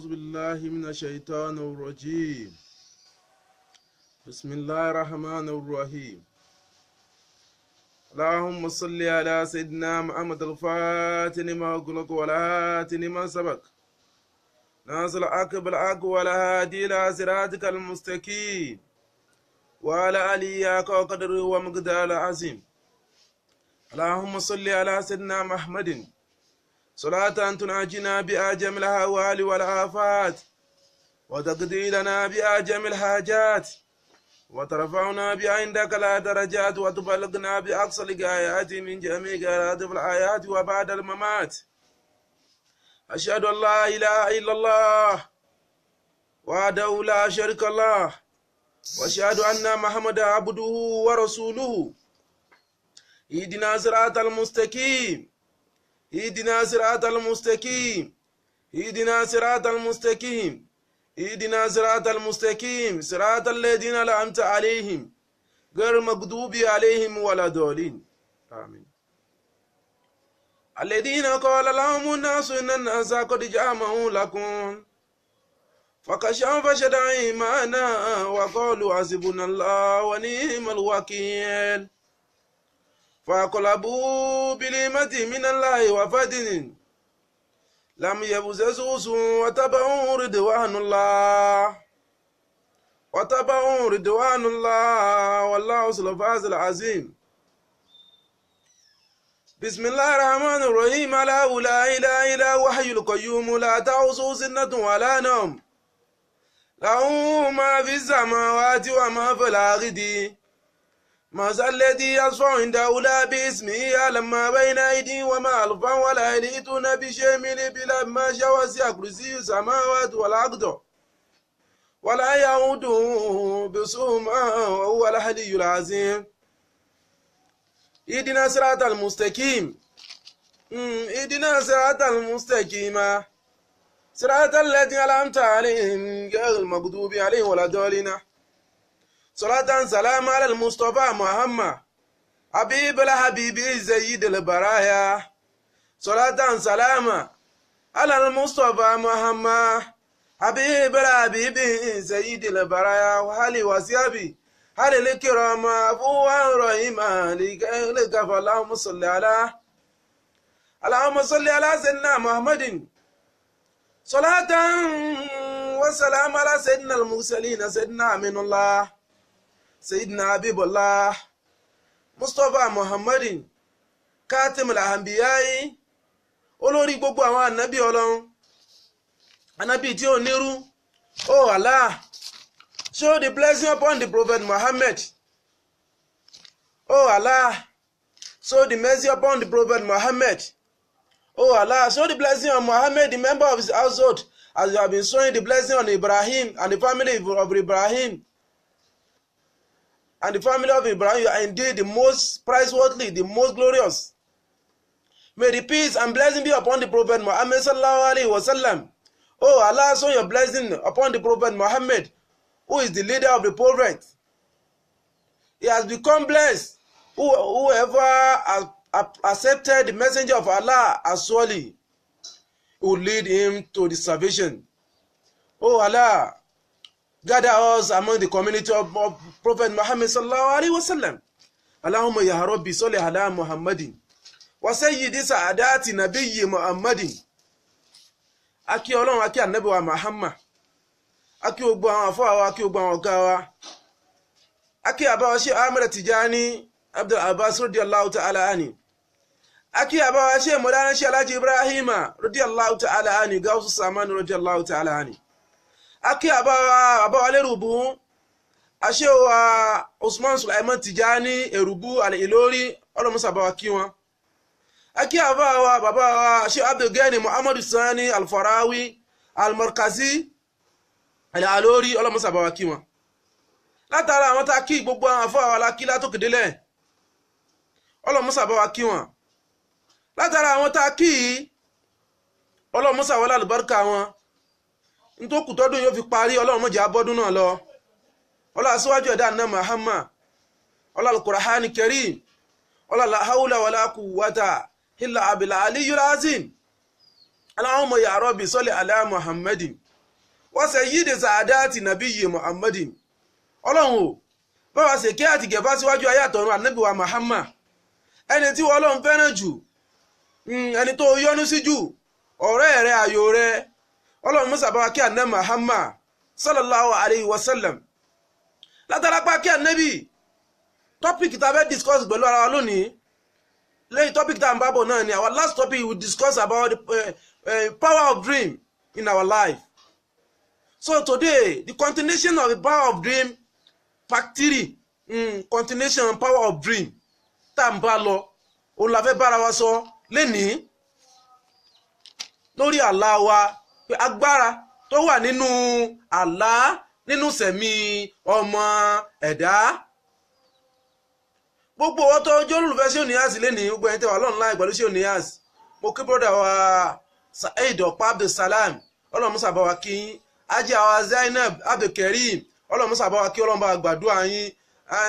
أعوذ بالله من الشيطان الرجيم. بسم الله الرحمن الرحيم. اللهم صل على سيدنا محمد الفاتح لما أغلق والهاتف لما سبق ناصر الحق بالحق والهادي إلى صراطك المستقيم وعلى آله حق قدره ومقداره العظيم. اللهم صل على سيدنا محمد صلاة تناجينا بأجمل الأهوال والآفات وتقضي لنا بأجمل الحاجات وترفعنا بعندك لا درجات وتبلغنا بأقصى الغايات من جميع غايات الآيات وبعد الممات. أشهد أن لا إله إلا الله وحده لا شريك له وأشهد أن محمدا عبده ورسوله. اهدنا صراط المستقيم اهدنا صراط المستقيم اهدنا صراط المستقيم اهدنا صراط المستقيم صراط الذين أنعمت عليهم غير المغضوب عليهم ولا الضالين آمين. الذين قال لهم الناس إن الناس قد جمعوا لكم فخشوا فشدوا إيمانا وقالوا حسبنا الله ونعم الوكيل فانقلبوا بنعمة من الله وفضل لم يمسسهم سوء واتبعوا رضوان الله والله ذو الفضل العظيم. بسم الله الرحمن الرحيم. لا إله إلا هو الحي القيوم لا تأخذه سنة ولا نوم له ما في السماوات وما في الأرض ما الذي يشفع عنده إلا باسمه يعلم ما بين أيديهم وما خلفهم ولا يحيطون بشيء من علمه ما شاء وسع كرسيه السماوات والأرض ولا يؤوده حفظهما وهو العلي العظيم. اهدنا الصراط المستقيم اهدنا الصراط المستقيم صراط الذين أنعمت عليهم غير المغضوب عليهم ولا الضالين. صلاة سلام على المصطفى محمد حبيب الحبيب سيد البرايا. صلاة سلام على المصطفى محمد حبيب الحبيب سيد البرايا وحالي وصحبه هل الكرام عفوا رحيما لك فاللهم صل على سيدنا محمد صلاة وسلام على سيدنا المرسلين سيدنا أمين الله سيدنا حبيب الله مصطفى محمد كاتم الأنبياء olórí gbogbo àwọn ànábì Ọlọ́run ànábì tí ó nírú. Oh Allah, show the blessing upon the Prophet Muhammad. Oh Allah, show the mercy upon the Prophet Muhammad. Oh Allah, show the blessing on Muhammad, the member of his household, as you have been showing the blessing on Ibrahim and the family of Ibrahim. And the family of Ibrahim, you are indeed the most praiseworthy, the most glorious. May the peace and blessing be upon the Prophet Muhammad sallallahu alaihi wasallam. Oh Allah, show your blessing upon the Prophet Muhammad, who is the leader of the prophet. He has become blessed. Whoever has accepted the messenger of Allah as surely will lead him to the salvation. Oh Allah, gather us among the community of Prophet Muhammad sallallahu alaihi wasallam. Allahumma ya Rabbi salli ala Muhammadin wa sayyidi sa'adati nabiyyi Muhammadin. Aki Ọlọ́run, aki Ànábì wa Muhammad, aki gbogbo àwọn àfáà wa, aki gbogbo àwọn ọ̀gá wa, aki àbáwa Sheikh Ahmed Tijani Abdul Abbas radiyallahu ta'ala anhu, aki àbáwa Sheikh Maulana Sheikh Alhaji Ibrahima radiyallahu ta'ala anhu, Gawsu Samani radiyallahu ta'ala anhu, aki àbáwa Lérùbú Sheikh Usman Sulaiman Tijani Èrùbú Al-Ìlórí, ọlọ́mọsà bá wa kí wọn. Aki àbáwa bàbá wa Sheikh Abdul Gani Muhammadu Sani Al-Farawi Al-Markazi Al-Alori, ọlọ́mọsà bá wa kí wọn. Látara àwọn tá kí gbogbo àwọn àfáà wa lákí látòkèdélẹ̀, ọlọ́mọsà bá wa kí wọn. Látara àwọn tá kí ọlọ́mọsà wọlé àlùbáríkà wọn. Ntókù tọ́dún yóò fi parí, Ọlọ́run má jẹ́ abọ́dún náà lọ. Ọlá síwájú ẹ̀dá náà Muhammad, ọlá Al-Qur'ani Karim, ọlá la hawla wala quwwata illa billahi aliyyil azim. Allahumma ya Rabbi salli ala Muhammadin wa sayyidi sa'adati nabiyyi Muhammadin ọlọ́run o bá wa ṣe kí àtìgẹ̀ bá síwájú ayé àtọ̀run ànábì wa Muhammad ẹni tí wọ́n ọlọ́run fẹ́ràn jù ẹni tó yọ́nú sí jù ọ̀rẹ́ rẹ̀ ayò rẹ̀ ọlọ́run mọ́sà bá wa kí ànábì Muhammad sallallahu alayhi wa sallam látara pa kí ànábì topic tá a fẹ́ discuss pẹ̀lú ara wa lónìí lẹ́yìn topic tá a ń bá bọ̀ náà ni our last topic we discuss about the power of dream in our life. So today the continuation of the power of dream part 3 continuation power of dream tá n bá lọ òun la fẹ́ bára wa sọ lénìí lórí àlá wa pé agbára tó wà nínú àlá nínú sẹ̀mí ọmọ ẹ̀dá gbogbo owó tó jẹ́ olùfẹ́ sí Oníyàs lénìí gbogbo ẹni tẹ́ wà online pẹ̀lú sí Oníyàs mo kí brother wa Saheed Ọ̀pá Abdulsalam ọlọ́run musa bá wa kí ajé àwa Zainab Abdulkareem ọlọ́run musa bá wa kí ọlọ́run bá wa gbàdúrà yín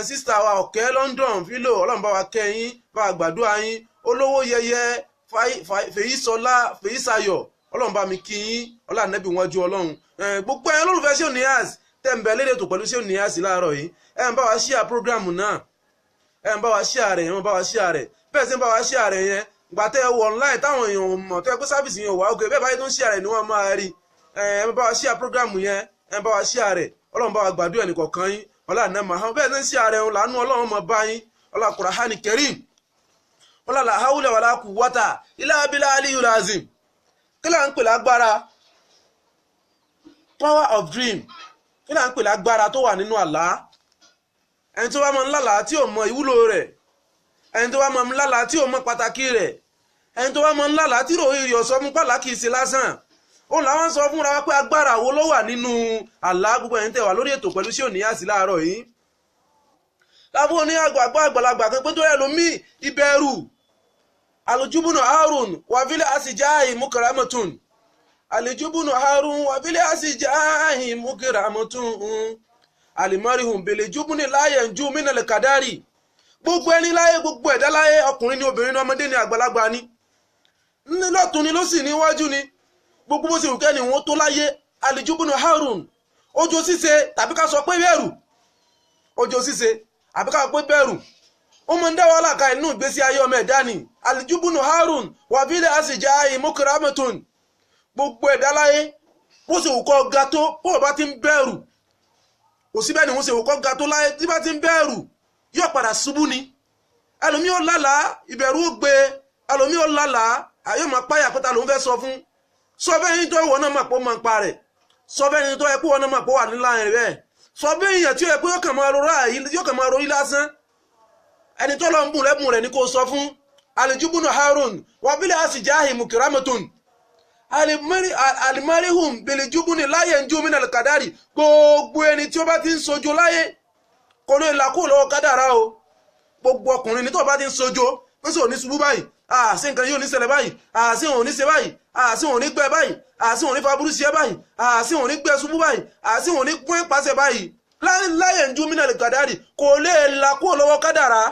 sísítà wa Ọ̀kẹ́ London fílò ọlọ́run bá wa kẹ́ yín bá wa gbàdúrà yín olówó yẹyẹ Fèyísọlá Fèyísayọ̀ ọlọ́run bá mi kí yín ọlọ́run nẹ́bí wọn ju ọlọ́run gbogbo ẹ̀yin olùfẹ́ sí Oníyàs tẹ̀ ń bẹ lédè tó pẹ̀lú sí Oníyàs láàárọ̀ yìí ẹ̀ ń bá wa share program náà ẹ̀ ń bá wa share rẹ̀ ẹ̀ ń bá wa share rẹ̀ bẹ́ẹ̀ sì ń bá wa share rẹ̀ yẹn gbàtẹ́ wọ online táwọn èèyàn mọ̀ tó ẹ pé sáfìsì yẹn wà ókè bẹ́ẹ̀ báyìí tó ń share rẹ̀ ni wọ́n máa rí ẹ̀ ń bá wa share program yẹn ẹ̀ ń bá wa share rẹ̀ ọlọ́run bá wa gbàdúrà ẹnìkọ̀ọ̀kan yín ọlọ́run Muhammad bẹ́ẹ̀ tó ń share rẹ̀ làánú ọlọ́run mọ̀ bá yín ọlọ́run Qur'ani Karim ọlọ́run la hawla wala quwwata illa billahi aliyul azim kí là ń pè lágbára power of dream kí là ń pè lágbára tó wà nínú àlá ẹni tó bá mọ ńlá tí ò mọ ìwúlò rẹ̀ ẹni tó bá mọ ńlá tí ò mọ pàtàkì rẹ̀ ẹni tó bá mọ ńlá tí ròyìn yọ̀ sọ fún pàlákì sí lásán ó làwọn sọ fúnra wa pé agbára wo ló wà nínú àlá gbogbo ẹni tẹ́ wà lórí ètò pẹ̀lú sí Oníyàs láàárọ̀ yìí lábúrò ní àgbàlagbà kan pé tó yẹ lómi ìbẹ̀rù alujubunu harun wàfílẹ àsìjáàhì mukaramatun alujubunu harun wàfílẹ àsìjáàhì mukaramatun alimarihun belejubuni láyé njú mínàlẹ kàdárì gbogbo ẹni láyé gbogbo ẹ̀dá láyé ọkùnrin ni obìnrin ni ọmọdé ni àgbàlagbà ni lọ́tún ni lósì níwájú ni gbogbo bó ṣe wù kẹ́ni wọ́n tó láyé alujubunu harun ojo ṣíṣe tàbí ká sọ pé bẹ̀rù ojo ṣíṣe àbí ká sọ pé bẹ̀rù ó mọ ń dá wàhálà ká inú ìgbésí ayé ọmọ ẹ̀dá ni alijubunu harun wàbílẹ̀ àsìjáàhì mukaramatun gbogbo ẹ̀dá láyé bó ṣe wù kọ́ ga tó bó o bá ti ń bẹ̀rù kò síbẹ̀ ni wọ́n ṣe wù kọ́ ga tó láyé tí bá ti ń bẹ̀rù yóò padà ṣubú ni ẹlòmí ó lálàá ìbẹ̀rù ó gbé ẹlòmí ó lálàá àyè máa páyà pé ta ló ń fẹ́ sọ fún sọ bẹ́ẹ̀ ni tó ìwọ náà máa pọ̀ máa pa rẹ̀ sọ bẹ́ẹ̀ ni tó yẹ pé ìwọ náà máa pọ̀ wà nílá rẹ̀ bẹ́ẹ̀ sọ bẹ́ẹ̀ yẹn tí ó yẹ pé yóò kàn máa rorí lásán ẹni tó lọ ń bùn lẹ́bùn rẹ̀ ni kò sọ fún alijubunu harun wàbílẹ̀ àsìjáàhì mukaramatun alimarihun belejubuni láyé njú mínàlẹ kàdárì gbogbo ẹni tí ó bá ti ń sojo láyé kò lè là kó lọ́wọ́ kádàrá o gbogbo ọkùnrin ní tó bá ti ń sojo pé sí òní ṣubú báyìí àṣì nǹkan yóò ní ṣẹlẹ̀ báyìí àṣì òun ní ṣe báyìí àṣì òun ní gbẹ báyìí àṣì òun ní faburú ṣe báyìí àṣì òun ní gbẹ ṣubú báyìí àṣì òun ní pín pàṣẹ báyìí láyé njú mínàlẹ kàdárì kò lè là kó lọ́wọ́ kádàrá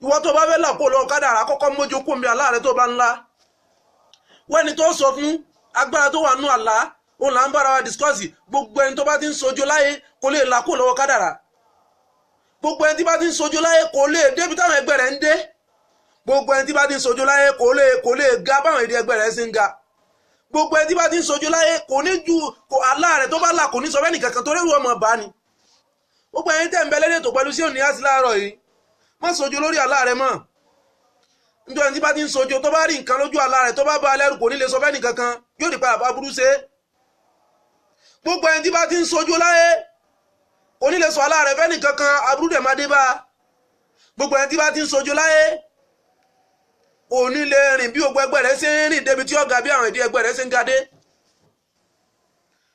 ìwọ tó bá fẹ́ là kó lọ́wọ́ kádàrá kọ́kọ́ mójú kó mi àlá rẹ tó bá ńlá wẹ́ni tó sọ fún agbára tó wà nú àlá òun là ń bára wa discourse gbogbo ẹni tó bá ti ń sojo láyé kò lè là kó lọ́wọ́ kádàrá gbogbo ẹni tí bá ti ń sojo láyé kò lè débi táwọn ẹgbẹ́ rẹ̀ ń dé gbogbo ẹni tí bá ti ń sojo láyé kò lè ga báwọn èdè ẹgbẹ́ rẹ̀ ṣe ń ga gbogbo ẹni tí bá ti ń sojo láyé kò ní ju àlá rẹ̀ tó bá là kò ní sọ fẹ́ni kankan torí ìwọ ọmọ bá ni gbogbo ẹni tẹ̀ ń bẹ lẹ́dẹ̀ tó pẹ̀lú sí Oníyàs láàárọ̀ yìí má sojo lórí àlá rẹ̀ mọ́ nítorí ẹni tí bá ti ń sojo tó bá rí nǹkan lójú àlá rẹ̀ tó bá bá alẹ́rù kò ní lè sọ fẹ́ni kankan yóò di padà bá burú ṣe gbogbo ẹni tí bá ti ń sojo láyé kò ní lè sọ àlá rẹ̀ fẹ́ni kankan aburú dẹ̀ máa dé bá gbogbo ẹni tí bá ti ń sojo láyé kò ní lè rìn bí gbogbo ẹgbẹ́ rẹ̀ ṣe ń rìn débi tí ó ga bí àwọn ìdí ẹgbẹ́ rẹ̀ ṣe ń ga dé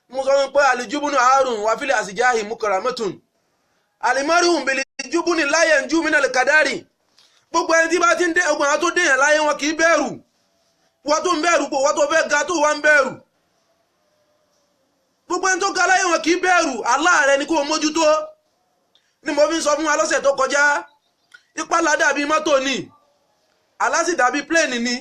mo sọ pé alijubunu harun wàfílẹ̀ àsìjáàhì mukaramatun alimarihun belejubuni láyé njú mínàlẹ kàdárì gbogbo ẹni tí bá ti ń dé ogun àwọn tó dèèyàn láyé wọn kì í bẹ̀rù wọ́n tó ń bẹ̀rù pò wọ́n tó fẹ́ ga tó wà ń bẹ̀rù gbogbo ẹni tó ga láyé wọn kì í bẹ̀rù àlá rẹ̀ ni kó o mójútó ni mo fi ń sọ fún wa lọ́sẹ̀ tó kọjá ìpalà dàbí mọ́tò ni àlá sì dàbí pléènì ni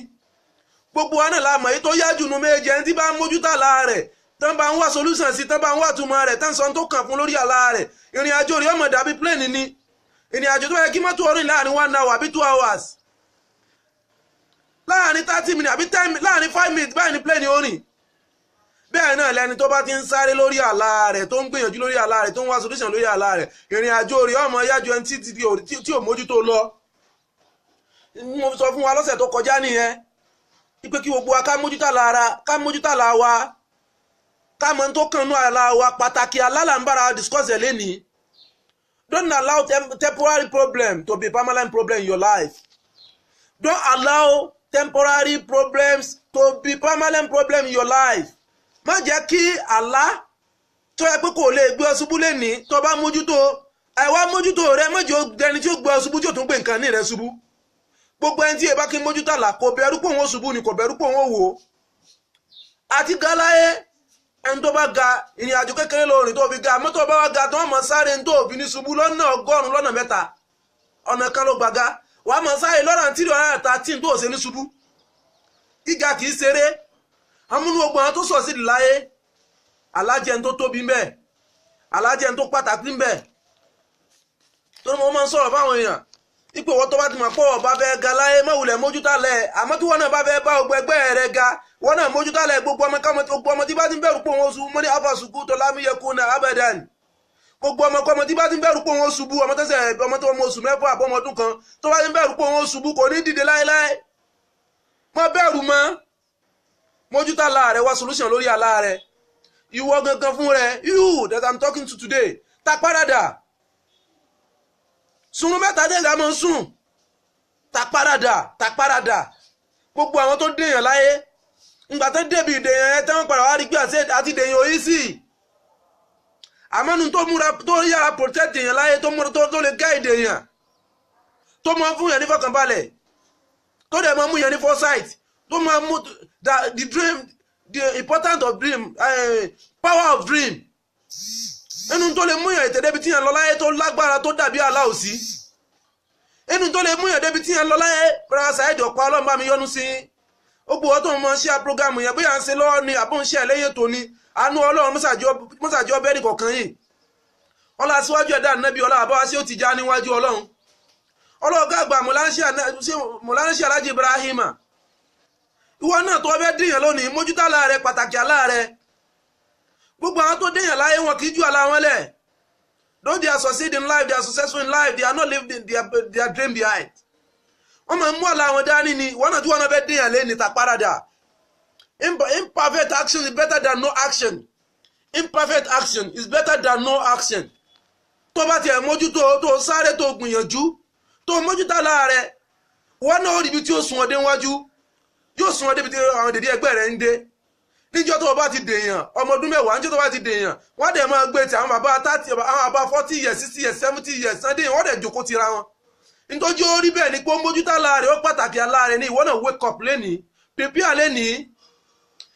gbogbo wa náà la mọ̀ èyí tó yá jù nù méje ẹni tí bá ń mójútó àlá rẹ̀ tán bá ń wá solution sí, tán bá ń wá túmọ̀ rẹ̀, tán sọ tó kàn fún lórí àlá rẹ̀, ìrìn àjò rẹ̀ ọmọ dàbí plane ni. Ìrìn àjò tó yẹ kí mọ́tò orin láàrin 1 hour àbí 2 hours, láàrin 30 minutes àbí 10 minutes, láàrin 5 minutes báyìí ni plane orin. Bẹ́ẹ̀ náà lẹni tó bá ti ń sáré lórí àlá rẹ̀, tó ń gbìyànjú lórí àlá rẹ̀, tó ń wá solution lórí àlá rẹ̀, ìrìn àjò rẹ̀ ọmọ yájú ẹni tí ò mójútó lọ. Mo sọ fún wa lọ́sẹ̀ tó kọjá nìyẹn pé kí gbogbo wa ká mójútó àlá wa, ká mọ̀ tó kàn nú àlá wa. Pàtàkì àlá là ń bára discuss ẹ̀ lénìí. Don't allow temporary problem to be permanent problem in your life. Don't allow temporary problems to be permanent problem in your life. Má jẹ́ kí àlá tó yẹ pé kò lè gbé ọ ṣubú lénìí tó bá mójútó, àìwá mójútó rẹ má jẹ́ ó dẹni tí ó gbé ọ ṣubú tí ó tún gbé nǹkan ní rẹ ṣubú. Gbogbo ẹni tí ẹ bá kí mójútó àlá kò bẹ̀rù pé òun ó ṣubú ni, kò bẹ̀rù pé òun ó wò. Àti galáyé ẹni tó bá ga, ìrìn àjò kékeré lórin tó fi ga, mọ́tò bá wá ga tó wọ́n mọ̀ sáré ní tó fi ní ṣubú lọ́nà 100 lọ́nà 3 ọ̀nà kan ló gbàgá, wà á mọ̀ sáré lọ́nà 313 tó ṣe ní ṣubú. Gíga kìí ṣeré. Amúnú ogun àwọn tó sọ̀ sí láyé, alájẹun tó tóbi mbẹ̀, alájẹun tó pàtàkì mbẹ̀. Tó ní mo máa ń sọ̀rọ̀ fáwọn èèyàn ipò wọ́n tó bá ti mọ̀ pé ọba fẹ́ ga láyé má wulẹ̀ mójútálẹ̀, àmọ́ tí wọ́n náà bá fẹ́ bá gbogbo ẹgbẹ́ rẹ̀ ga, wọ́n náà mójútálẹ̀. Gbogbo ọmọ tí bá ti ń bẹ̀rù pé wọ́n ṣubú, mọ́ ní afasùkú tó lámúyẹkú náà abadan. Gbogbo ọmọ tí bá ti ń bẹ̀rù pé wọ́n ṣubú, ọmọ tó ọmọ oṣù 6 àbọ̀mọdún kan tó bá ti ń bẹ̀rù pé wọ́n ṣubú kò ní dìde láéláé. Má bẹ̀rù mọ́, mójútó àlá rẹ̀, wá solution lórí àlá rẹ̀. Ìwọ gangan fún rẹ̀, you that I'm talking to today, ta parada. Sùnrùn mẹ́ta dé ìgbà mọ́ sùn, ta parada. Gbogbo àwọn tó dèèyàn láyé, ìgbà tó débi ìdèyàn ẹ̀ tẹ́wọ́n padà wá rí pé àti ìdèyàn òyí sí. Àmọ́nu tó múra tó yára protect èèyàn láyé, tó lè guide èèyàn, tó mọ fún yẹn ní fọkànbalẹ̀, tó dẹ̀ mọ mú yẹn ní foresight, tó mọ mú the dream, the importance of dream, power of dream. Ẹnu tó lè mú yẹn ètè débi tí yẹn lọ láyé tó lágbára tó dàbí àlá òsì. Ẹnu tó lè mú yẹn débi tí yẹn lọ láyé, Brother Saheed Ọ̀pá Ọlọ́run bá mi yọ́nú sí. Ó gbọ́ ọ́ tó mọ ṣe program yẹn bóyá ń ṣe lọ́wọ́ ni àbó ń ṣe ẹlẹ́yìn tó ní. Àánú Ọlọ́run mọ́sàjọ́ bẹ́ẹ̀rì kọ̀ọ̀kan yìí. Ọlá síwájú ẹ̀dá nẹ́bí ọlá àbáwá sí ó ti já níwájú Ọlọ́run. Ọlọ́ọ̀gá àgbà Mọ̀láńṣẹ́ Alájì Ibrahima. Ìwọ náà tó fẹ́ dèèyàn lónìí, mójútó àlá rẹ, pàtàkì àlá rẹ. Gbogbo àwọn tó dèèyàn láyé wọn kì í ju àlá wọn lẹ̀. Though they are succeeding in life, they are successful in life, they are not leaving their dream behind. Wọ́n máa ń mú àlá wọn dání ni, ìwọ náà tí wọ́n náà fẹ́ dèèyàn lé ní ta parada. Imperfect action is better than no action. Imperfect action is better than no action. Tó bá tiẹ̀ mójútó, tó sáré, tó gbìyànjú, tó mójútó àlá rẹ, wọ́n náà ó rí ibi tí ó sùn ọdẹ wájú, yóò sùn ọdẹ ibi tí àwọn dèdè ẹgbẹ́ rẹ̀ ń dé. Níjọ́ tó bá ti dèèyàn, ọmọ ọdún 10, níjọ́ tó bá ti dèèyàn, wọ́n dẹ̀ máa gbé ti àwọn bàbá 30, àwọn bàbá 40 years, 60 years, 70 years, Sunday, wọ́n dẹ̀ jókòó tira wọn. Nítorí ó rí bẹ́ẹ̀ ni pé ó mójútó àlá rẹ̀, ó pàtàkì àlá rẹ̀ ní ìwọ náà wake up lénìí, prepare lénìí.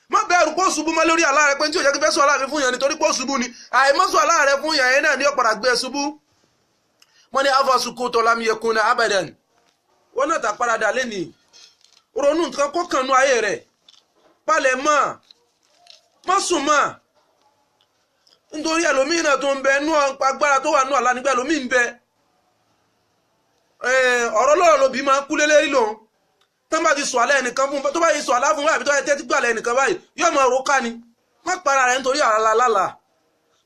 Má bẹ̀rù pé ó ṣubú mọ́ lórí àlá rẹ̀ pé tí ò jẹ́ kí fẹ́ sọ àlá mi fún yàn nítorí pé ó ṣubú ni. Àìmọ́sọ àlá rẹ̀ fún yàn yẹn náà ní ó padà gbé ẹ ṣubú. Wọ́n ní afasùkú tó lámúyẹkún náà abadan. Wọ́n náà ta parada lénìí. Ronú nǹkan kó kànú ayé rẹ̀. Palẹ̀ mọ́. Má sùn mọ́. Nítorí ẹlòmíì náà tó ń bẹ nú agbára tó wà nú àlá nígbà ẹlòmíì ń bẹ. Ọ̀rọ̀ lọ́rọ̀ lóbi máa ń kú lélẹ́rí lòun. Tán bá ti sọ alẹ́ ẹnìkan fún tó bá yìí sọ alá fún àbí tó yẹ tẹ́tí gbà lẹ́ ẹnìkan báyìí yóò máa ro ká ni. Má para rẹ̀ nítorí àlálàlà.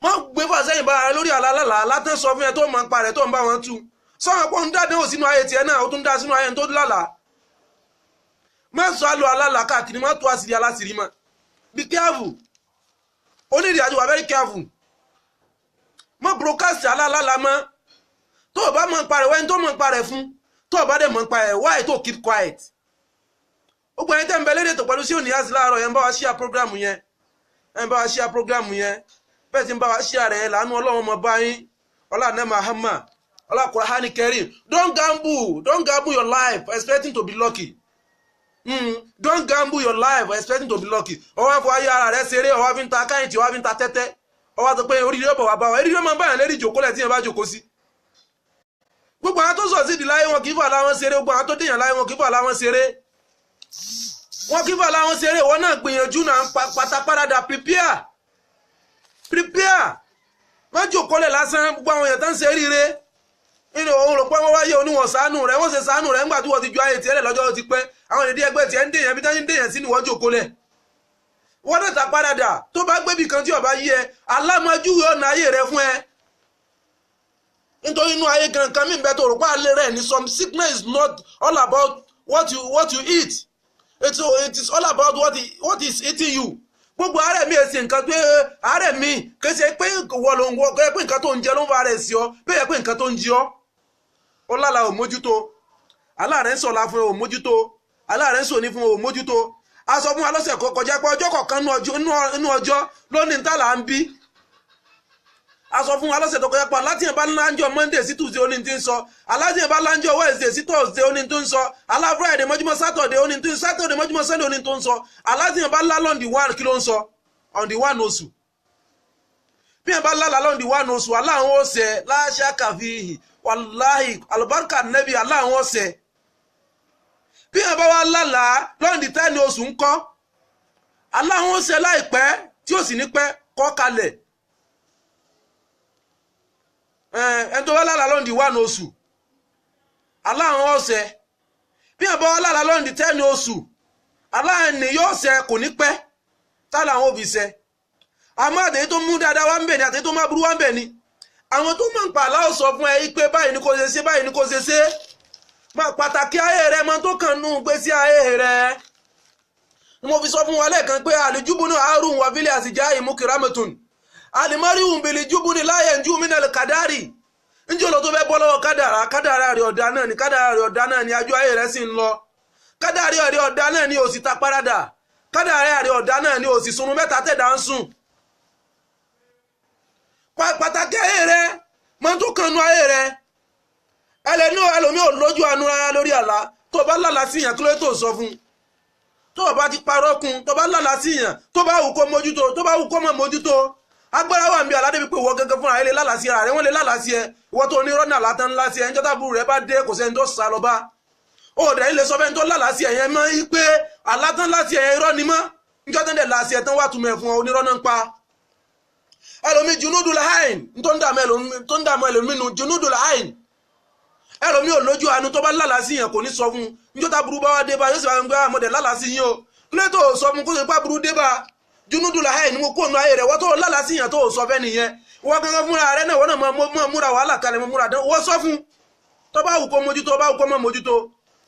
Má gbé fà sẹ́yìn bá rẹ̀ lórí àlálàlà látẹ́ sọ fún ẹ tó máa ń pa rẹ̀ tó ń bá wọn tú. Sọ́wọ́n pọ̀ ń dáadé ò sínú ayé tiẹ̀ náà ó tún dá sínú ayé tó lálàá. Má sọ àlọ́ àlálà káàkiri, má tó àṣírí aláṣírí mọ́. Be careful. Onídìí àti wà very careful. Má broadcast àlálàlà mọ́. Tó o bá mọ̀ ń parẹ̀ wẹ́n tó mọ̀ ń parẹ̀ fún. Tó o bá dẹ̀ mọ̀ ń parẹ̀ why tó keep quiet. Gbogbo ẹni tẹ́ ń bẹ lédè tó pẹ̀lú sí òní àti láàárọ̀ yẹn bá wa share program yẹn. Ẹ bá wa share program yẹn. Bẹ́ẹ̀ tí ń bá wa share rẹ̀ lánú Ọlọ́run mọ̀ bá yín. Ọlá ní Muhammad. Ọlá Qur'ani Karim. Don't gamble your life expecting to be lucky. Don't gamble your life expecting to be lucky. Ọwọ́ fọ ayé ara rẹ̀ ṣeré, ọwọ́ fi ń ta káyìntì, ọwọ́ fi ń ta tẹ́tẹ́. Ọwọ́ sọ pé oríire bọ̀ wá bá wa. Oríire máa ń báyàn lérí ìjòkó lẹ̀ tí yẹn bá jókòó sí. Gbogbo àwọn tó sọ̀ sí ìdí láyé wọn kì í fà láwọn ṣeré. Gbogbo àwọn tó dèèyàn láyé wọn kì í fà láwọn ṣeré. Wọ́n kí fà láwọn ṣeré, wọ́n náà gbìyànjú náà pátápárádà prepare. prepare má jókòólẹ̀ lásán gbogbo àwọn èèyàn tán ṣe ríire nínú òun rò pé wọ́n wáyé oníwọ̀n ṣàánú rẹ̀ wọ́n ṣe ṣàánú rẹ̀ nígbà tí wọ́n ti ju ayé tiẹ̀ lọ́jọ́ ti pẹ́ àwọn èdè ẹgbẹ́ tiẹ̀ ń dèèyàn bí táyé ń dèèyàn sí ni wọ́n jókòólẹ̀ wọ́n dẹ̀ ta paradà tó bá gbébì kan tí ọba yí ẹ alámọ̀júwe ọ̀nà ayé rẹ fún ẹ nítorí inú ayé kankan mí bẹ́ẹ̀ tó rò pé alẹ́ rẹ̀ ní some sickness is not all about what you eat it is all about what is eating you gbogbo àárẹ̀ mi èsì nǹkan pé àárẹ̀ mi kése pé wọ́n ló ń wọ́ pé nǹkan tó ń jẹ ló ń fa rẹ̀ sí ọ pé yẹ pé nǹkan tó ń jí ọ ó lálà ò mójútó aláàrẹ̀ ń sọ̀la fún ò mójútó aláàrẹ̀ ń sòní fún ò mójútó a sọ fún wa lọ́sẹ̀ kọjá pé ọjọ́ kọ̀ọ̀kan nínú ọjọ́ lónìí tá là ń bí a sọ fún wa lọ́sẹ̀ tó kọjá pé alátìyàn bá láńjọ́ Monday sí Tuesday ó ní tí ń sọ alátìyàn bá láńjọ́ Wednesday sí Thursday ó ní tó ń sọ alá Friday mọ́júmọ́ Saturday ó ní tó ń Saturday mọ́júmọ́ Sunday ó ní tó ń sọ alátìyàn bá lá on the 1 kí ló ń sọ on the 1 oṣù bí ẹ bá lálàá on the 1 oṣù aláwọn ọ̀sẹ̀ láṣà kàfíhì wàláhì alùbáríkà nẹ́bí aláwọn ọ̀sẹ̀ bí ẹ bá wá lálàá on the 10 oṣù ń kọ́ aláwọn ọ̀sẹ̀ láìpẹ́ tí ó sì ní pẹ́ kọ́ kalẹ̀ ẹni tó wá lálàá on the 1 oṣù aláwọn ọ̀sẹ̀ bí ẹ bá wá lálàá on the 10 oṣù aláwọn ni yóò ṣẹ kò ní pẹ́ tálà àwọn òbí ṣẹ àmọ́ àtẹ̀yí tó mú dáadáa wá ń bẹ̀ ni àtẹ̀yí tó má burú wá ń bẹ̀ ni àwọn tó mọ̀ ń pa aláwọ̀ sọ fún ẹ pé báyìí ni kò ṣe ṣe báyìí ni kò ṣe ṣe pàtàkì ayé rẹ mọ tó kàn nù gbé sí ayé rẹ ni mo fi sọ fún wa lẹ́ẹ̀kan pé àlejúbù ní àárùn wà fílẹ̀ àsìjá ìmú kìrámẹ̀tùn àlìmọ́ríhùn bèlè júbù ní láyé ń jú mí náà kàdárì ń jẹ́ olóò tó fẹ́ bọ́ lọ́wọ́ kádàrá rẹ̀ ọ̀dá náà ni kádàrá rẹ̀ ọ̀dá náà ni ajú ayé rẹ̀ sì ń lọ kádàrá rẹ̀ ọ̀dá náà ni òsì ta parada kádàrá rẹ̀ ọ̀dá náà ni òsì sunun mẹ́ta tẹ̀dá ń sùn pàtàkì ayé rẹ mọ tó kànú ayé rẹ ẹlòmí ò lójú àánú rárá lórí àlá tó bá lálà sí yàn kí ló tó sọ fún tó bá ti parọ́ kun tó bá lálà sí yàn tó bá wù kó mójútó tó bá wù kó mọ̀ mójútó agbára wà ń bí aládé pé ìwọ gẹ́gẹ́ fúnra ilé lálà sí ara rẹ wọ́n lè lálà sí ẹ ìwọ tó ní rọ́nà látàn ńlá sí ẹ níjọ́ tábùrù rẹ bá dé kò sẹ́ni tó sá lọ bá ó dẹ̀ ilé sọ fẹ́ni tó lálà sí ẹ̀yẹn mọ́ í pé alátàn lá sí ẹ̀yẹn irọ́ ni mọ́ níjọ́ tó ń dẹ̀ là sí ẹ̀ tán wà túmọ̀ ẹ̀fún onírọ́nà ń pa ẹlòmí junudul ain tó ń dààmú ẹlòmí nu junudul ain ẹlòmí ò lójú àánú tó bá lálàá sí yẹn kò ní sọ fún níjọ́ tá burú bá wá dé bá yóò sì wá ń gbé àmọ́dẹ̀ lálàá sí yín o kílẹ̀ tó sọ fún kó sì pa burú dé bá junudul ain ni mo kó nu ayé rẹ̀ wọ́n tó lálàá sí yẹn tó sọ fẹ́ nìyẹn wọ́n gangan fúnra rẹ̀ náà wọ́n náà mọ̀ múra wàhálà kalẹ̀ mọ̀ múra dán wọ́n sọ fún tó bá wù kó mójútó bá wù kó mọ̀ mójútó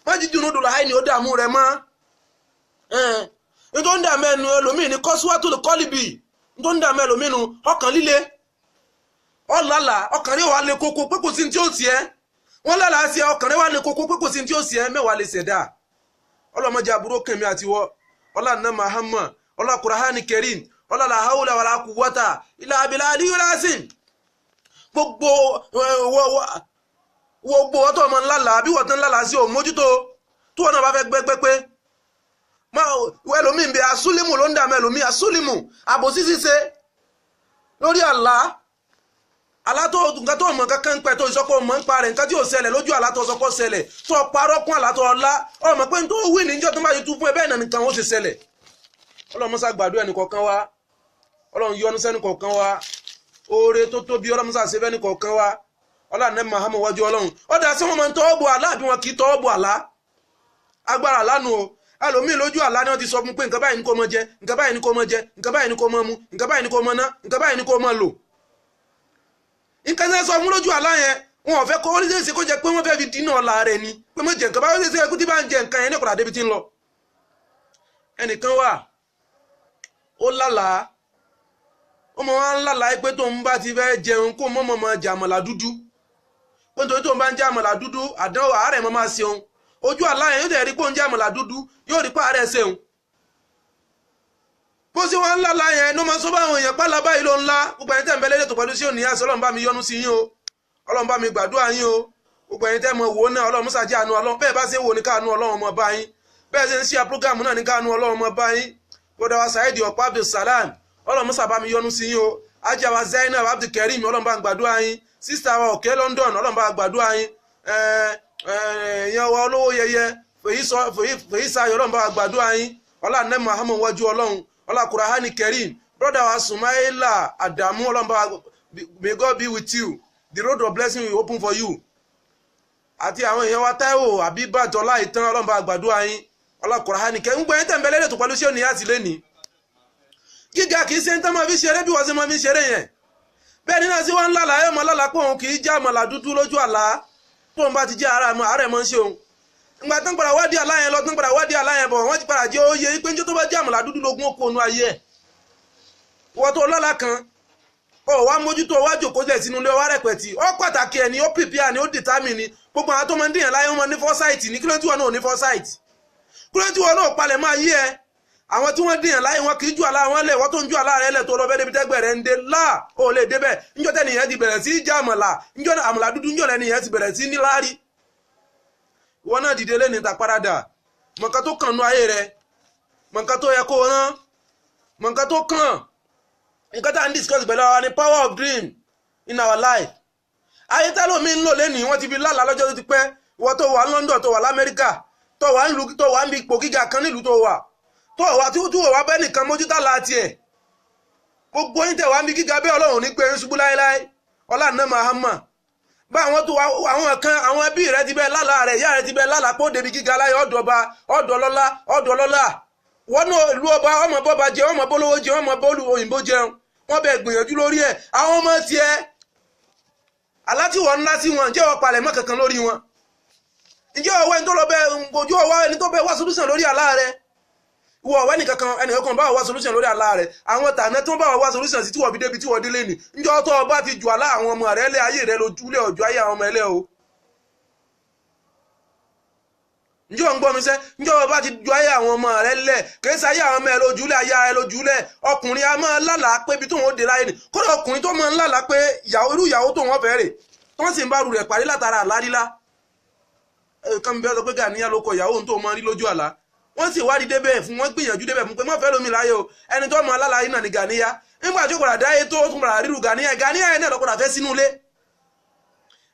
wọ́n jí junudul ain ó dààmú rẹ̀ mọ́ nítorí dààmú ẹnu ẹlòmí ní kọ́síwátò kọ́lìbì tó ń dà mẹ́lòmínú ọkàn líle ọ̀làlà ọkàn rẹ̀ wà lè kókó pé kò sí tí ó sì ẹ́ wọ́n lálàá sí ọkàn rẹ̀ wà lè kókó pé kò sí tí ó sì ẹ́ mẹ́wàá lè ṣẹ̀dá ọlọ́mọdé àbúrò kẹ̀mí àtiwọ́ ọlọ́nà Muhammad ọlọ́kùrahánì Karim ọlọ́lá haúlà wàlá quwwata ilà abilà aliyulasin gbogbo ọtọ́ ọmọ ńlá bí wọ́n tán lálàá sí ò mójútó tó wọn náà bá fẹ́ gbẹ́gbẹ́ ẹlòmí ń bẹ asúlímù ló ń dà mẹ́lòmí asúlímù àbòsí ṣíṣe lórí àlá tó nǹkan tó mọ̀ kankan pẹ̀ tó ìsọ́kọ̀ mọ̀ ń parẹ̀ nǹkan tí ò ṣẹlẹ̀ lójú àlá tó sọkọ̀ ṣẹlẹ̀ tó parọ́ kún àlá tó ọlá ọmọ pé tó wí níjọ́ tó bá yìí tún fún ẹ bẹ́ẹ̀ náà nìkan ó ṣe ṣẹlẹ̀ ọlọ́mọsá gbàdúrà ẹnì kọ̀ọ̀kan wa ọlọ́run yọ́nú sẹ́nì kọ̀ọ̀kan wa oore tó tóbi ọlọ́mọsá ṣe fẹ́nì kọ̀ọ̀kan wa ọlọ́run Muhammad wájú ọlọ́run ọ̀dà sí wọn máa ń tọwọ́ bọ̀ àlá àbí wọn kì í tọwọ́ bọ̀ àlá agbára lánàá o ẹlòmíì lójú àlá ni wọ́n ti sọ fún pé nǹkan báyìí ni kò mọ jẹ nǹkan báyìí ni kò mọ jẹ nǹkan báyìí ni kò mọ mu nǹkan báyìí ni kò mọ ná nǹkan báyìí ni kò mọ lò nǹkan tẹ́ sọ fún lójú àlá yẹn wọn ò fẹ́ kó ó ṣe kó jẹ pé wọ́n fẹ́ fi dínà ọ̀la rẹ̀ ni pé mo jẹ nǹkan báyìí ó ṣe kú tí bá ń jẹ nǹkan yẹn ní ọ̀pọ̀lọpọ̀ débi tí ń lọ ẹnìkan wà ó lálàá ó mọ wọn lálàá pé tóun bá ti fẹ́ jẹun kó mọ́ jẹ àmàlà dúdú pé nítorí tóun bá ń jẹ àmàlà dúdú àdánwò àárẹ̀ mọ́ máa ṣeun ojú àlá yẹn yóò dẹ̀ rí pé oúnjẹ àmàlà dúdú yóò rí pààrẹ̀ ṣeun bó ṣe wá ńlá láyẹn ló máa ń sọ bá àwọn èèyàn pálá báyìí ló ńlá gbogbo ẹ̀yin tẹ́ ń bẹ lẹ́lẹ́tò pẹ̀lú sí òní àṣẹ ọlọ́run bá mi yọ́nú sí yín o ọlọ́run bá mi gbàdúrà yín o gbogbo ẹ̀yin tẹ́ mọ wò náà ọlọ́run musa jẹ́ àánú ọlọ́run bẹ́ẹ̀ bá ṣe wò ní káàánú ọlọ́run ọmọ bá yín bẹ́ẹ̀ ṣe ń ṣí àpúrógàmù náà ní káàánú ọlọ́run ọmọ bá yín gbọdọ̀ wa Saidi ọ̀pá Abdulsalam ọlọ́run musa bá mi yọ́nú sí yín o ajá wa Zainab Abdulkarim ọlọ́run bá gbàdúrà yín sísá wa òkè London ọlọ́run bá gbàdúrà yín èèyàn wa olówó yẹyẹ fèyí sáyọ ọlọ́run bá gbàdúrà yín ọlá nẹ́ Muhammad wájú ọlọ́run ọlá Kùránì Karim brother wa Sumaila Adamu Ọlọ́run may God be with you, the road of blessing will open for you. Àti àwọn èèyàn wa Táíwò Abibat Ọláìtàn Ọlọ́run bá gbàdúrà yín Al-Qur'ani kẹ́ ń gbọ́ yín tẹ̀m̀bẹ̀lẹ́ lè tó pẹ̀lú ṣé òní àti lẹ́ni gíga kìí ṣe ń tán máa fi ṣeré bí wọ́n ṣe máa fi ṣeré yẹn bẹ́ẹ̀ nínú sí wọ́n ń lálàá ẹ̀ mọ́ lálàá pé òun kì í já àmàlà dúdú lójú àlá tóun bá ti jẹ́ àárẹ̀ mọ́ ń ṣe òun ìgbà tán padà wádìí àlá yẹn lọ tán padà wádìí àlá yẹn bọ̀ wọ́n ti padà jẹ́ oyè pé njẹ́ tó bá jẹ́ àmàlà dúdú lógún ó kó onú ayé ẹ̀ wọ́n tó lọ́la kan ó wá mójútó wá jòkó lẹ̀ sínú ilé ọwá rẹpẹ̀tì ó pàtàkì ẹ̀ ni ó prepare ni ó determine ni gbogbo àwọn tó máa ń dìyàn láyé wọn ní foresight ní kílódé tí wọn náà ní foresight kílódé tí wọn náà palẹ̀ máa yí ẹ àwọn tí wọ́n dìyàn láyé wọn kì í ju àlá wọn lẹ̀ wọ́n tó ń ju àlá rẹ̀ lẹ̀ tó lọ bẹ́ẹ̀ débi tẹ́gbẹ̀ rẹ̀ ń dé láà ó lè débẹ̀ níjọ́ tẹ́ nìyẹn ti bẹ̀rẹ̀ sí já àmàlà níjọ́ àmàlà dúdú níjọ́ lẹ́ nìyẹn ti bẹ̀rẹ̀ sí níláárí wọn náà dìde lẹ́ni ta parada mọ̀nká tó kàn nú ayé rẹ̀ mọ̀nká tó yẹ kó rán mọ̀nká tó kàn nǹkan tá à ń discuss pẹ̀lú àwọn ni power of dream in our life ayé tá lómi ń lò lẹ́nìí wọ́n ti fi lálàá lọ́jọ́ tó ti pẹ́ wọ́n tó wà ní London tó wà lamẹ́ríkà tó wà nílùú tó wà níbi ipò gíga kan nílùú tó wà tí wọ́n wà bẹ́ẹ̀ nìkan mójútà láti ẹ̀ gbogbo yín tẹ̀ wà níbi gíga bẹ́ẹ̀ Ọlọ́run ní pé ń ṣubú láéláé ọlá náà Muhammad bá àwọn tó àwọn kan àwọn ẹbí rẹ ti bẹ́ẹ̀ lálàá rẹ̀ ìyá rẹ ti bẹ́ẹ̀ lálàá pé ó débi gíga láyé ọ̀dọ̀ba ọ̀dọ̀lọ́lá wọ́n náà ìlú ọba ọmọ bọ́ba jẹ ọmọ bólówó jẹ ọmọ bólú òyìnbó jẹun wọ́n bẹ̀ gbìyànjú lórí ẹ̀ àwọn ọmọ tiẹ̀ alátiwọ̀ ńlá sí wọn ǹjẹ́ wọ́n palẹ̀ mọ́ kankan lórí wọn ǹjẹ́ ọwọ́ ẹni tó lọ bẹ ojú ọwọ́ ẹni tó bẹ wá solution lórí àlá rẹ̀ ìwọ ọ̀wẹ́ ẹnìkankan bá wá solution lórí àlá rẹ̀ àwọn tàná tó bá wá solution sí tí wọ́n fi débi tí wọ́n délé nì ǹjẹ́ ọtọ́ ọba ti jù àlá àwọn ọmọ rẹ̀ lé ayé rẹ̀ lójúlé ọjọ́ ayé àwọn ọmọ ẹlẹ́ o ǹjẹ́ ò ń gbọ́ mi sẹ́ ǹjẹ́ ọba ti ju ayé àwọn ọmọ rẹ̀ lẹ̀ kèésì ayé àwọn ọmọ ẹ lójúlé ayé ẹ lójúlé ọkùnrin a máa lálàá pé ibi tó wọn ó dé láyé ni kódà ọkùnrin tó máa ń lálàá pé irú ìyàwó tó wọn fẹ́ rè tó wọ́n sì ń bá ru rẹ̀ parí látara àlárílá kan bí wọ́n sọ pé Gàníyà ló kọ ìyàwó tó máa ń rí lójú àlá wọ́n sì wádìí débẹ̀ fún wọ́n gbìyànjú débẹ̀ fún pé má fẹ́ lómi láyé o ẹni tó máa lálàá yìí náà ni Gàníyà nígbà tí ó padà dáyé tó tún padà ríru Gàníyà yẹn náà lọ́kọ̀dà fẹ́ sínú ilé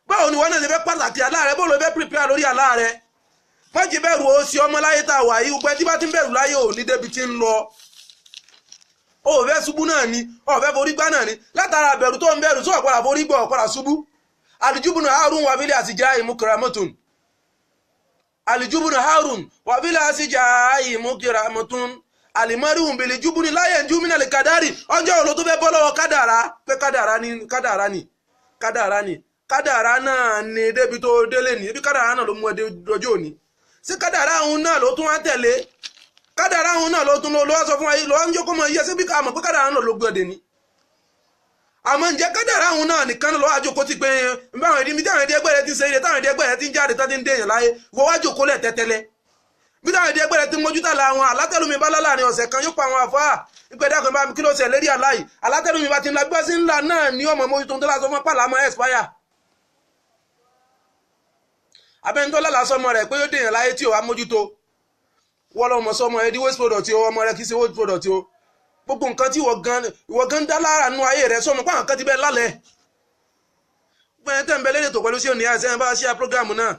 báwo ni wọ́n náà ṣe fẹ́ pàtàkì àlá rẹ̀ bó ló fẹ́ prepare lórí àlá rẹ̀ mọ́jì bẹ̀rù ó sí ọmọ láyé tá a wà yìí gbogbo tí bá ti ń bẹ̀rù láyé ò ní débi tí ń lọ ó fẹ́ ṣubú náà ni ó fẹ́ forí gbá náà ni látara bẹ̀rù tó ń bẹ̀rù tó ọ̀pọ̀lá forí gbọ́ ọ̀pọ̀lá ṣubú àlìjúbùnà Harun wà fílẹ̀ àsìjà ìmúkìramọ́tún àlìjúbùnà Harun wà fílẹ̀ àsìjà ìmúkìramọ́tún àlìmọ́ríhùn bèlè júbùnì láyé ń júmínà lè kádàrí ọjọ́ òun ló tó fẹ́ bọ́ lọ́wọ́ kádàrá pé kádàrá náà ni débi tó délé ní ibi kádàrá náà ló mú ẹdẹ dọjọ́ òní sí kádàrá òun náà ló tún wá tẹ̀lé kádàrá òun náà ló tún lọ wá sọ fún wa lọ ń jókòó mọ iye sí bí ká mọ̀ pé kádàrá náà ló gbọ́dẹ̀ ni àmọ́ ǹjẹ́ kádàrá òun náà nìkan lọ́wọ́ àjòkó ti pé báwọn ìdí táwọn ìdí ẹgbẹ́ rẹ ti ń ṣe eré táwọn ìdí ẹgbẹ́ rẹ ti ń jáde tó ti ń dèèyàn láyé wọ́n wá jòkó lẹ̀ tẹ́tẹ́lẹ́ bí táwọn ìdí ẹgbẹ́ rẹ ti ń mójútà láwọn alátẹ́lùmí bá láàrin ọ̀sẹ̀ kan yóò pa àwọn àfáà ìpè dákun bá mi kí ló ṣe lérí àláyì alátẹ́lùmí bá ti ń lagbá sí ńlá náà ní ọmọ mójútó tó lásọ fún pàlámọ́ expire abẹ́ntọ́ lálàsọmọ rẹ̀ pé yóò dèèyàn láyé tí ò wá mójútó wọ́n lọ́mọ sọmọ ẹ̀ di waste product o ọmọ rẹ̀ kì í ṣe waste product o gbogbo nǹkan tí ìwọ gan dá lára nú ayé rẹ̀ sọmọ pàwọn kan ti bẹ́ẹ̀ lálẹ́ gbẹ̀yìn tẹ̀ ń bẹ lédè tó pẹ̀lú sí òní àìsàn ẹ̀ bá ṣe program náà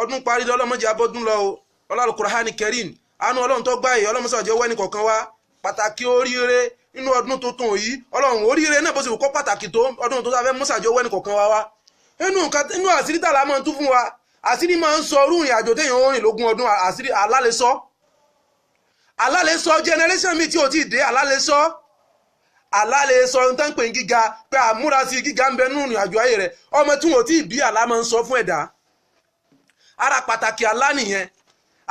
ọdún parí ọlọ́mọdé abọ́dún lọ o Al-Qur'ani Karim àánú ọlọ́run tó gbá yìí ọlọ́mọsàjẹ́ wẹ́nì kọ̀ọ̀kan wá pàtàkì oríire nínú ọdún tuntun yìí ọlọ́run oríire náà bó ṣe kọ́ pàtàkì tó ọdún tó sáfẹ́ mọ́sàjẹ́ wẹ́nì kọ̀ọ̀kan wá inú àṣírí tààlà máa ń tún fún wa àṣírí máa ń sọ orú ìrìn àjò téèyàn ó rìn lógún ọdún àṣírí alálẹ́sọ generation mi tí ò tí ì dé alálẹ́sọ ń tán pè ń gíga pé àmúra sí gíga ń bẹ nínú ìrìn àjò ayé rẹ̀ ọmọ tí wọn ò tí ì bí àlá máa ń sọ fún ẹ̀dá ara pàtàkì àlá nìyẹn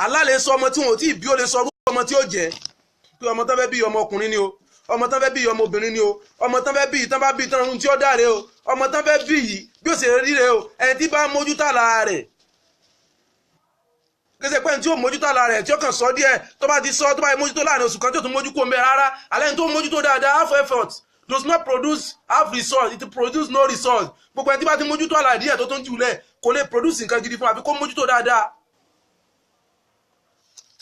alálẹ́sọ ọmọ tí wọn ò tí ì bí ó lè sọ ọmọ tí ó jẹ́ pé ọmọ tán fẹ́ bí ọmọ ọkùnrin ni o ọmọ tán fẹ́ bí ọmọ obìnrin ni o ọmọ tán fẹ́ bí tán bá bí tán ohun tí ó dáre o ọmọ tán fẹ́ bí yìí bí ó ṣe ríre o ẹni tí bá mójútó àlá rẹ̀ kése pé tí ó mójútó àlá rẹ̀ tí ó kàn sọ díẹ̀ tó bá ti sọ tó bá yẹ mójútó láàrin oṣù kan tí ó tún mójú kó ń bẹ rárá alẹ́ tó mójútó dáadáa half effort does not produce half result it produce no result gbogbo ẹni tí bá ti mójútó àlá díẹ̀ tó tún jùlẹ̀ kò lè produce nǹkan gidi fún àfi kó mójútó dáadáa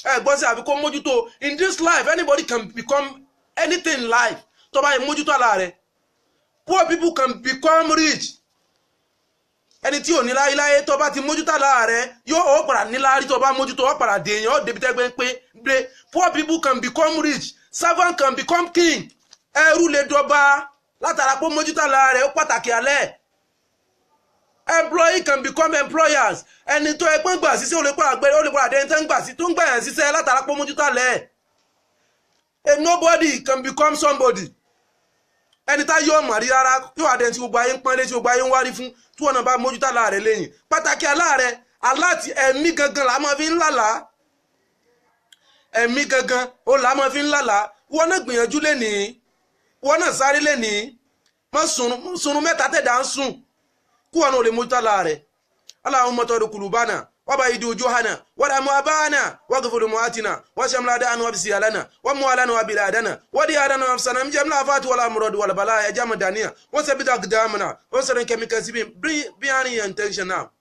ẹ gbọ́ sí àfi kó mójútó in this life anybody can become anything in life tó bá yẹ mójútó àlá rẹ̀ poor people can become rich ẹni tí ò ní láyéláyé tó bá ti mójútó àlá rẹ̀ yóò ó padà níláárí tó bá mójútó ó padà dèèyàn ó débi tẹ́gbẹ́ pé poor people can become rich servant can become king ẹrú lè dọba látara pé mójútó lára rẹ̀ ó pàtàkì alẹ́. Employee can become employers. Ẹni tó ẹgbẹ́ gbà síṣẹ́ ó lè pa àgbẹ̀rẹ̀ ó lè pa àdéhùn tó ń gbà sí tó ń gbà yẹn síṣẹ́ látara pé mójútó alẹ́. A nobody can become somebody. Ẹni tá yóò mọ̀ rí rárá yóò àdéhùn tí gbogbo ayé ń pọ́nlé tí gbogbo ayé ń wárí fún tí wọ́n náà bá mójútó lára rẹ̀ lẹ́yìn. Pàtàkì aláàrẹ̀ aláti ẹ̀mí gangan là máa fi ń lálàá. Ẹ̀mí gangan ó là máa fi ń lálàá. Wọ́n náà gbìyànjú lénìí. Wọ́n náà sáré lénìí. Má sùn mẹ́ta tẹ̀dá ń sùn. Kuwa ole mutala Allahumma tawdu qulubana wa bayid wujuhana wa ramu abana wa ghfir muatina wa shamla da'an wa bisyalana wa mu'alana wa biladana wa diyarana wa afsana jamla fatu wal amrad wal balaya jamadaniya wa sabit aqdamana wa sarin kamikasibin beyond your intention now.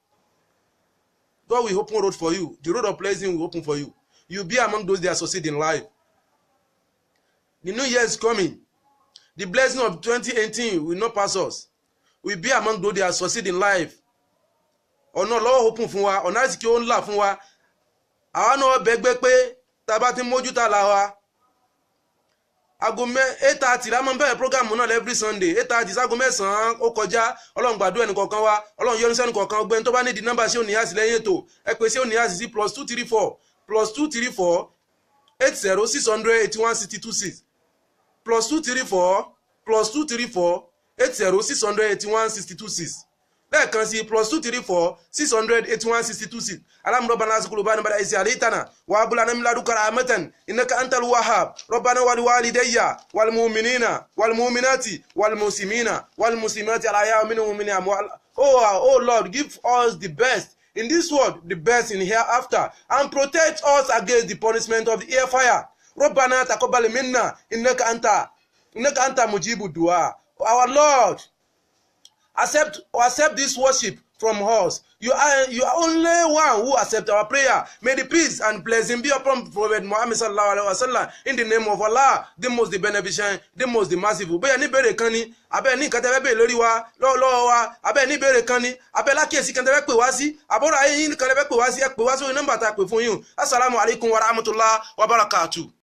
God will open road for you. The road of blessing will open for you. You'll be among those that succeed in life. The new year is coming. The blessing of 2018 will not pass us. We be among those that succeed in life. Ọ̀nà lọ́wọ́ open fún wa, ọ̀nà àti kí ó ń là fún wa. Àwa náà bẹ̀gbẹ́ pé tá bá ti mójútó la wa. Aago 8:30 la máa ń bẹ̀rẹ̀ program náà every Sunday. 8:30 sago 9 ó kọjá. Ọlọ́run gbàdúrà ẹnì kọ̀ọ̀kan wa. Ọlọ́run yọ́nú sẹ́nì kọ̀ọ̀kan ọgbẹ́ni tó bá ní di number ṣé òní àsì lẹ́yìn ètò. Ẹ pè ṣé òní àsì sí +234 80 600 81 626 +234 80 600 81 626. Lẹ́ẹ̀kan sí +234 600 81 626. Alam rabbana azkulubana bada isi alitana wa abulana min laduka rahmatan innaka antal wahhab rabbana wal walidayya wal mu'minina wal mu'minati wal muslimina wal muslimati al ahya minhum min amwal. Oh Lord, give us the best in this world, the best in hereafter, and protect us against the punishment of the air fire. Rabbana taqabbal minna innaka anta mujibu du'a. Our Lord, accept this worship from us. You are only one who accepts our prayer. May the peace and blessing be upon Prophet Muhammad sallallahu alaihi wasallam in the name of Allah, the most the beneficent, the most the merciful. Bóyá ní béèrè kan ni, abẹ́ ní nǹkan tẹ́ fẹ́ béèrè lórí wa lọ́wọ́ wa, abẹ́ ní béèrè kan ni, abẹ́ lákìyèsí kan tẹ́ fẹ́ pè wá sí, àbọ̀rọ̀ ayé yín kan tẹ́ fẹ́ pè wá sí, ẹ pè wá sórí nọ́mbà tá a pè fún yín. Assalamu alaikum wa rahmatullah wa barakatuh.